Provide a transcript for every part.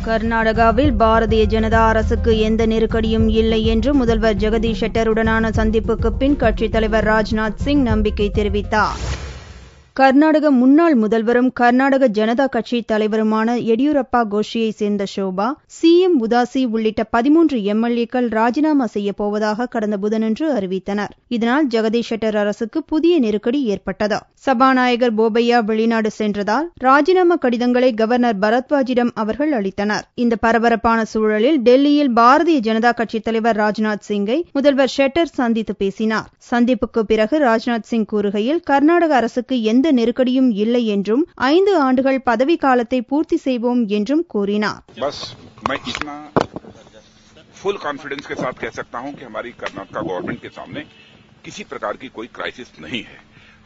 கர்நாடகாவில் பாரதிய ஜனதா அரசுக்கு எந்த நெருக்கடியும் இல்லை என்று முதல்வர் ஜெகதீஷ் ஷெட்டருடனான சந்திப்புக்கு பின் கட்சித் தலைவர் ராஜ்நாத் சிங் நம்பிக்கை தெரிவித்தார். கர்நாடக முன்னாள் முதல்வரும் கர்நாடக ஜனதா கட்சி தலைவருமான எடியூரப்பா கோஷ்டியை சேர்ந்த ஷோபா, சிஎம் உதாசி உள்ளிட்ட 13 எம்எல்ஏக்கள் ராஜினாமா செய்யப்போவதாக கடந்த புதனன்று அறிவித்தனர். இதனால் ஜெகதீஷ் ஷெட்டர் அரசுக்கு புதிய நெருக்கடி ஏற்பட்டது. சபாநாயகர் போபையா வெளிநாடு சென்றதால் ராஜினாமா கடிதங்களை கவர்னர் பரத்வாஜிடம் அவர்கள் அளித்தனர். இந்த பரபரப்பான சூழலில் டெல்லியில் பாரதிய ஜனதா கட்சி தலைவர் ராஜ்நாத் சிங்கை முதல்வர் ஷெட்டர் சந்தித்து பேசினார். சந்திப்புக்கு பிறகு ராஜ்நாத் சிங் கூறுகையில், கர்நாடக அரசுக்கு எந்த நெருக்கடியும் இல்லை என்றும் 5 ஆண்டுகள் பதவி காலத்தை பூர்த்தி செய்வோம் என்றும் கூறினார். फुल कॉन्फिडेंस के साथ कह सकता हूं कि हमारी कर्नाटक गवर्नमेंट के सामने किसी प्रकार की कोई क्राइसिस नहीं है.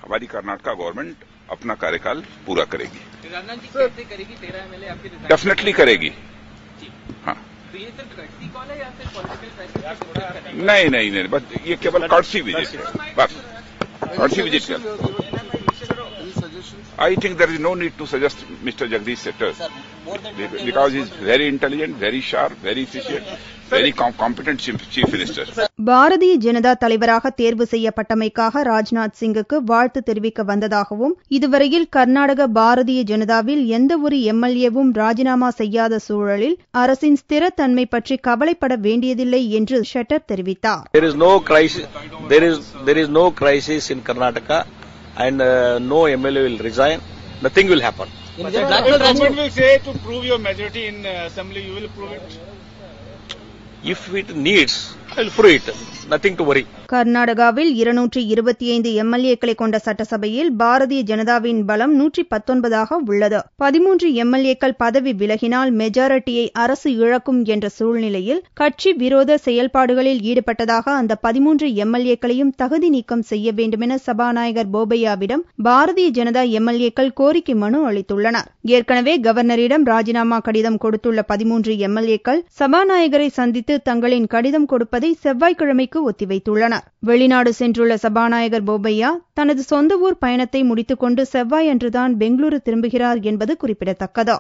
हमारी कर्नाटक गवर्नमेंट अपना कार्यकाल पूरा करेगी. डेफिनेटली करेगी. हाँ. नहीं, बस ये केवल कर्टसी विजिट है. बस कर्टसी विजिट कर. I think there is no need to suggest Mr. Jagdish Shettar because he is very intelligent, very sharp, very efficient, very competent chief minister. Bharatiya Janata தலைவராக தேர்வு செய்யப்பட்டமைக்காக ராஜ்நாத் சிங்குக்கு வாழ்த்து தெரிவிக்க வந்ததாகவும், இதுவரையில் கர்நாடக பாரதிய ஜனதாவில் எந்த ஒரு எம்எல்ஏவும் ராஜினாமா செய்யாத சூழலில் அரசின் ஸ்திரத்தன்மை பற்றி கவலைப்பட வேண்டியதில்லை என்று ஷெட்டர் தெரிவித்தார். There is no crisis in Karnataka. And no MLA will resign. Nothing will happen. Government will say to prove your majority in assembly, you will prove it. If it needs, I will prove it. Nothing to worry. கர்நாடகாவில் 225 எம்எல்ஏக்களை கொண்ட சட்டசபையில் பாரதிய ஜனதாவின் பலம் 119 உள்ளது. 13 எம்எல்ஏக்கள் பதவி விலகினால் மெஜாரிட்டியை அரசு இழக்கும் என்ற சூழ்நிலையில் கட்சி விரோத செயல்பாடுகளில் ஈடுபட்டதாக அந்த 13 எம்எல்ஏக்களையும் தகுதி நீக்கம் செய்ய வேண்டுமென சபாநாயகர் போபையாவிடம் பாரதிய ஜனதா எம்எல்ஏக்கள் கோரிக்கை மனு அளித்துள்ளனர். ஏற்கனவே கவர்னரிடம் ராஜினாமா கடிதம் கொடுத்துள்ள 13 எம்எல்ஏக்கள் சபாநாயகரை சந்தித்து தங்களின் கடிதம் கொடுப்பதை செவ்வாய்க்கிழமைக்கு ஒத்திவைத்துள்ளனர். வெளிநாடு சென்றுள்ள சபாநாயகர் போபையா தனது சொந்த ஊர் பயணத்தை முடித்துக் கொண்டு செவ்வாய் அன்றுதான் பெங்களூரு திரும்புகிறார் என்பது குறிப்பிடத்தக்கது.